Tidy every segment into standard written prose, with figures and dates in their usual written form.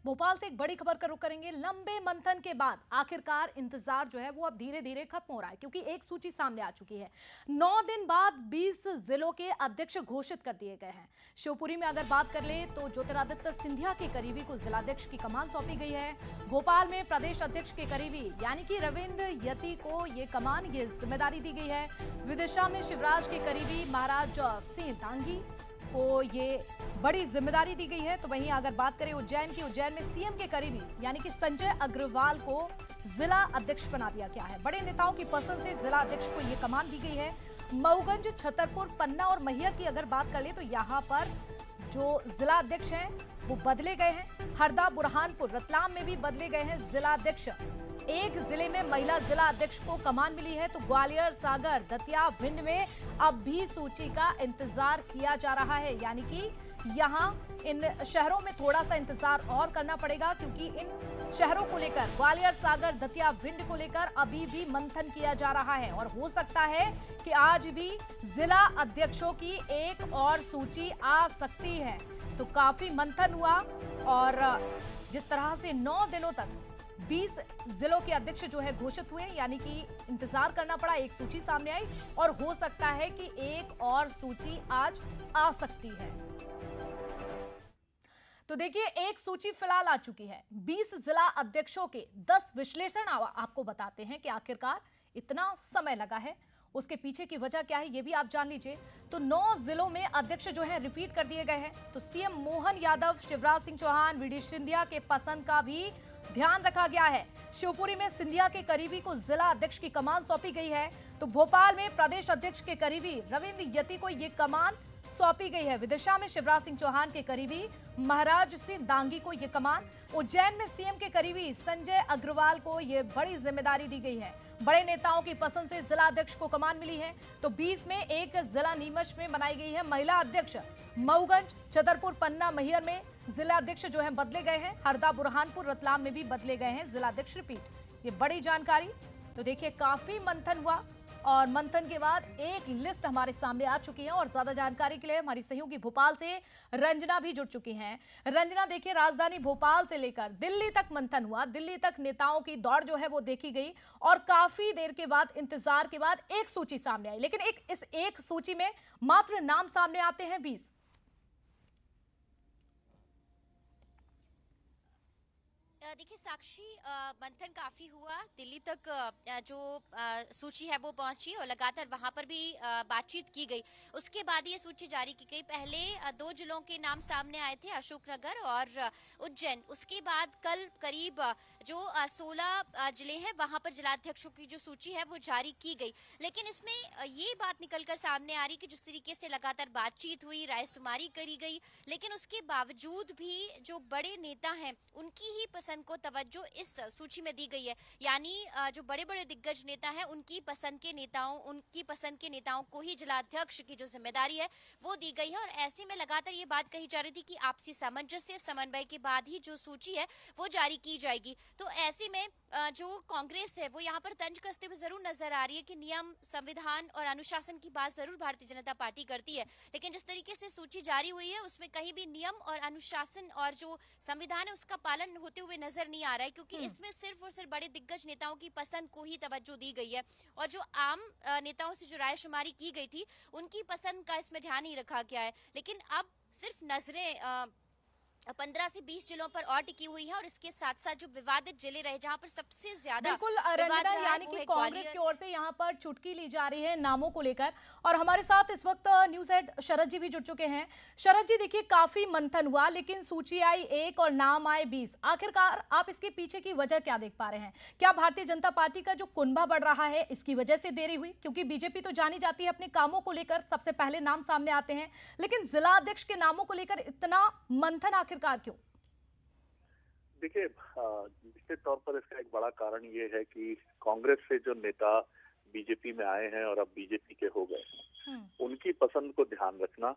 भोपाल से एक बड़ी खबर का रुख करेंगे। लंबे मंथन के बाद आखिरकार इंतजार जो है वो अब धीरे धीरे खत्म हो रहा है, क्योंकि एक सूची सामने आ चुकी है। 9 दिन बाद 20 जिलों के अध्यक्ष घोषित कर दिए गए हैं। शिवपुरी में अगर बात कर ले तो ज्योतिरादित्य सिंधिया के करीबी को जिलाध्यक्ष की कमान सौंपी गई है। भोपाल में प्रदेश अध्यक्ष के करीबी यानी कि रविंद्र यति को ये कमान, ये जिम्मेदारी दी गई है। विदिशा में शिवराज के करीबी महाराज सिंह दांगी को ये बड़ी जिम्मेदारी दी गई है। तो वहीं अगर बात करें उज्जैन की, उज्जैन में सीएम के करीबी यानी कि संजय अग्रवाल को जिला अध्यक्ष बना दिया गया है। बड़े नेताओं की पसंद से जिला अध्यक्ष को ये कमान दी गई है। मऊगंज, छतरपुर, पन्ना और मैहर की अगर बात कर ले तो यहाँ पर जो जिला अध्यक्ष हैं वो बदले गए हैं। हरदा, बुरहानपुर, रतलाम में भी बदले गए हैं जिला अध्यक्ष। एक जिले में महिला जिला अध्यक्ष को कमान मिली है। तो ग्वालियर, सागर, दतिया, भिंड में अब भी सूची का इंतजार किया जा रहा है, यानी कि यहाँ इन शहरों में थोड़ा सा इंतजार और करना पड़ेगा, क्योंकि इन शहरों को लेकर, ग्वालियर, सागर, दतिया, भिंड को लेकर अभी भी मंथन किया जा रहा है। और हो सकता है कि आज भी जिला अध्यक्षों की एक और सूची आ सकती है। तो काफी मंथन हुआ और जिस तरह से 9 दिनों तक 20 जिलों के अध्यक्ष जो है घोषित हुए, यानी कि इंतजार करना पड़ा, एक सूची सामने आई और हो सकता है कि एक और सूची आज आ सकती है। तो देखिए, एक सूची फिलहाल आ चुकी है। 20 जिला अध्यक्षों के 10 विश्लेषण आपको बताते हैं कि आखिरकार इतना समय लगा है, उसके पीछे की वजह क्या है ये भी आप जान लीजिए। तो 9 जिलों में अध्यक्ष जो है रिपीट कर दिए गए हैं। तो सीएम मोहन यादव, शिवराज सिंह चौहान, वीडी सिंधिया के पसंद का भी ध्यान रखा गया है। शिवपुरी में सिंधिया के करीबी को जिला अध्यक्ष की कमान सौंपी गई है। तो भोपाल में प्रदेश अध्यक्ष के करीबी रविंद्र यति को यह कमान सौंपी गई है। विदिशा में शिवराज सिंह चौहान के करीबी महाराज सिंह दांगी को यह कमान। उज्जैन में सीएम के करीबी संजय अग्रवाल को यह बड़ी जिम्मेदारी दी गई है। बड़े नेताओं की पसंद से जिला अध्यक्ष को कमान मिली है। तो 20 में एक जिला नीमच में बनाई गई है महिला अध्यक्ष। मऊगंज, छतरपुर, पन्ना, मैहर में जिला अध्यक्ष जो है बदले गए हैं। हरदा, बुरहानपुर, रतलाम में भी बदले गए हैं जिला अध्यक्ष रिपीट। ये बड़ी जानकारी। तो देखिए, काफी मंथन हुआ और मंथन के बाद एक लिस्ट हमारे सामने आ चुकी है। और ज्यादा जानकारी के लिए हमारी सहयोगी भोपाल से रंजना भी जुड़ चुकी हैं। रंजना, देखिए, राजधानी भोपाल से लेकर दिल्ली तक मंथन हुआ। दिल्ली तक नेताओं की दौड़ जो है वो देखी गई और काफी देर के बाद, इंतजार के बाद एक सूची सामने आई। लेकिन इस एक सूची में मात्र नाम सामने आते हैं 20। देखिए साक्षी, मंथन काफी हुआ। दिल्ली तक जो सूची है वो पहुंची और लगातार वहां पर भी बातचीत की गई। उसके बाद ये सूची जारी की गई। पहले 2 जिलों के नाम सामने आए थे, अशोकनगर और उज्जैन। उसके बाद कल करीब जो 16 जिले हैं वहां पर जिलाध्यक्षों की जो सूची है वो जारी की गई। लेकिन इसमें ये बात निकलकर सामने आ रही कि जिस तरीके से लगातार बातचीत हुई, रायशुमारी करी गई, लेकिन उसके बावजूद भी जो बड़े नेता हैं उनकी ही पसंद को तवज्जो इस सूची में दी गई है। यानी जो बड़े बड़े दिग्गज नेता हैं उनकी पसंद के नेताओं को ही जिलाध्यक्ष की जो जिम्मेदारी है वो दी गई है। और ऐसे में लगातार ये बात कही जा रही थी कि आपसी सामंजस्य, समन्वय के बाद ही जो सूची है वो जारी की जाएगी। तो ऐसे में जो कांग्रेस है वो यहाँ पर तंज कसते हुए जरूर नजर आ रही है कि नियम, संविधान और अनुशासन की बात जरूर भारतीय जनता पार्टी करती है, लेकिन जिस तरीके से सूची जारी हुई है उसमें कहीं भी नियम और अनुशासन और जो संविधान है उसका पालन होते हुए नजर नहीं आ रहा है, क्योंकि इसमें सिर्फ और सिर्फ बड़े दिग्गज नेताओं की पसंद को ही तवज्जो दी गई है। और जो आम नेताओं से जो रायशुमारी की गई थी उनकी पसंद का इसमें ध्यान नहीं रखा गया है। लेकिन अब सिर्फ नजरें 15 से 20 जिलों पर और टिकी हुई है और इसके साथ साथ जो विवादित जिले रहे जहां पर सबसे ज्यादा बिल्कुल रंजना, यानी कि कांग्रेस की ओर से यहाँ पर चुटकी ली जा रही है नामों को लेकर। और हमारे साथ इस वक्त न्यूज हेड शरद जी भी जुड़ चुके हैं। शरद जी, देखिए, काफी मंथन हुआ लेकिन सूची आई एक और नाम आए 20। आखिरकार आप इसके पीछे की वजह क्या देख पा रहे हैं? क्या भारतीय जनता पार्टी का जो कुनबा बढ़ रहा है इसकी वजह से देरी हुई? क्योंकि बीजेपी तो जानी जाती है अपने कामों को लेकर, सबसे पहले नाम सामने आते हैं, लेकिन जिला अध्यक्ष के नामों को लेकर इतना मंथन आखिरकार क्यों? देखिए, निश्चित तौर पर इसका एक बड़ा कारण ये है कि कांग्रेस से जो नेता बीजेपी में आए हैं और अब बीजेपी के हो गए, उनकी पसंद को ध्यान रखना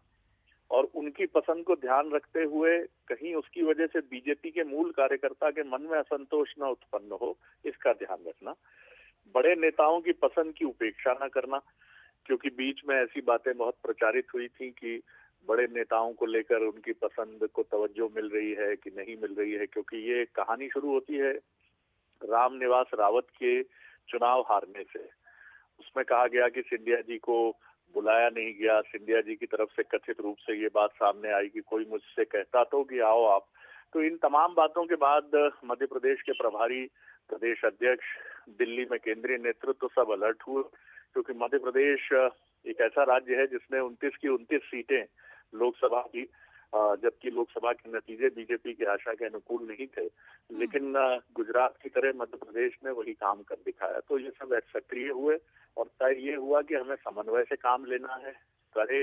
और उनकी पसंद को ध्यान रखते हुए कहीं उसकी वजह से बीजेपी के मूल कार्यकर्ता के मन में असंतोष न उत्पन्न हो, इसका ध्यान रखना। बड़े नेताओं की पसंद की उपेक्षा न करना, क्योंकि बीच में ऐसी बातें बहुत प्रचारित हुई थी कि बड़े नेताओं को लेकर उनकी पसंद को तवज्जो मिल रही है कि नहीं मिल रही है, क्योंकि ये कहानी शुरू होती है रामनिवास रावत के चुनाव हारने से। उसमें कहा गया कि सिंधिया जी को बुलाया नहीं गया। सिंधिया जी की तरफ से कथित रूप से ये बात सामने आई कि कोई मुझसे कहता तो कि आओ आप। तो इन तमाम बातों के बाद मध्य प्रदेश के प्रभारी प्रदेश अध्यक्ष, दिल्ली में केंद्रीय नेतृत्व सब अलर्ट हुए, क्योंकि मध्य प्रदेश एक ऐसा राज्य है जिसमें 29 की 29 सीटें लोकसभा की, जबकि लोकसभा के नतीजे बीजेपी की आशा के अनुकूल नहीं थे, लेकिन गुजरात की तरह मध्य प्रदेश ने वही काम कर दिखाया। तो ये सब सक्रिय हुए और तय ये हुआ कि हमें समन्वय से काम लेना है, करे,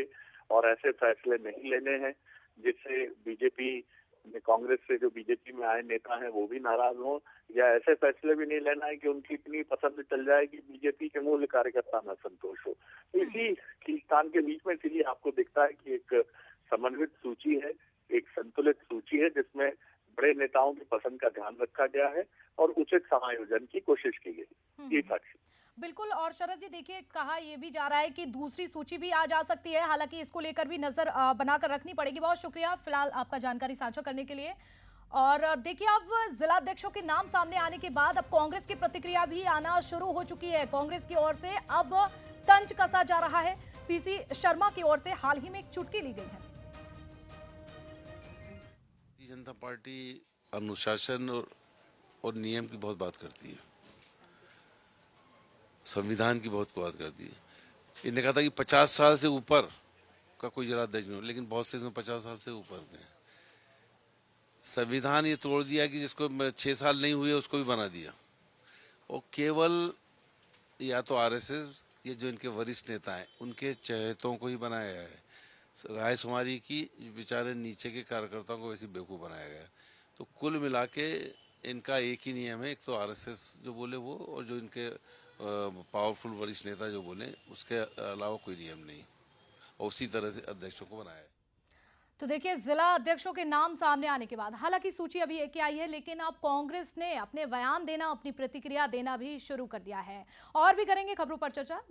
और ऐसे फैसले नहीं लेने हैं जिससे बीजेपी, कांग्रेस से जो बीजेपी में आए नेता हैं वो भी नाराज हों, या ऐसे फैसले भी नहीं लेना है कि उनकी इतनी पसंद चल जाए कि बीजेपी के मूल कार्यकर्ता न संतोष हो। तो इसी खींचतान के बीच में इसीलिए आपको दिखता है कि एक समन्वित सूची है, एक संतुलित सूची है जिसमें बड़े नेताओं की पसंद का ध्यान रखा गया है और उचित समायोजन की कोशिश की गई। ये साक्षी। बिल्कुल। और शरद जी देखिए, कहा यह भी जा रहा है कि दूसरी सूची भी आ जा सकती है, हालांकि इसको लेकर भी नजर बनाकर रखनी पड़ेगी। बहुत शुक्रिया फिलहाल आपका जानकारी साझा करने के लिए। और देखिए, अब जिलाध्यक्षों के नाम सामने आने के बाद अब कांग्रेस की प्रतिक्रिया भी आना शुरू हो चुकी है। कांग्रेस की ओर से अब तंज कसा जा रहा है। पीसी शर्मा की ओर से हाल ही में एक चुटकी ली गई है। भारतीय जनता पार्टी अनुशासन और नियम की बहुत बात करती है, संविधान की बहुत बात करती है। इन्होंने कहा था कि 50 साल से ऊपर का कोई जिलाध्यक्ष नहीं हो, लेकिन बहुत से इसमें 50 साल से ऊपर के। संविधान ये तोड़ दिया कि जिसको 6 साल नहीं हुए उसको भी बना दिया, और केवल या तो आरएसएस, ये जो इनके वरिष्ठ नेता हैं उनके चहेतों को ही बनाया है। राय शुमारी की बेचारे नीचे के कार्यकर्ताओं को वैसे बेवकूफ़ बनाया गया। तो कुल मिला के इनका एक ही नियम है, एक तो आरएसएस जो बोले वो, और जो इनके पावरफुल वरिष्ठ नेता जो बोले, उसके अलावा कोई नियम नहीं, और उसी तरह से अध्यक्षों को बनाया है। तो देखिए, जिला अध्यक्षों के नाम सामने आने के बाद हालांकि सूची अभी एक ही आई है, लेकिन अब कांग्रेस ने अपने बयान देना, अपनी प्रतिक्रिया देना भी शुरू कर दिया है। और भी करेंगे खबरों पर चर्चा।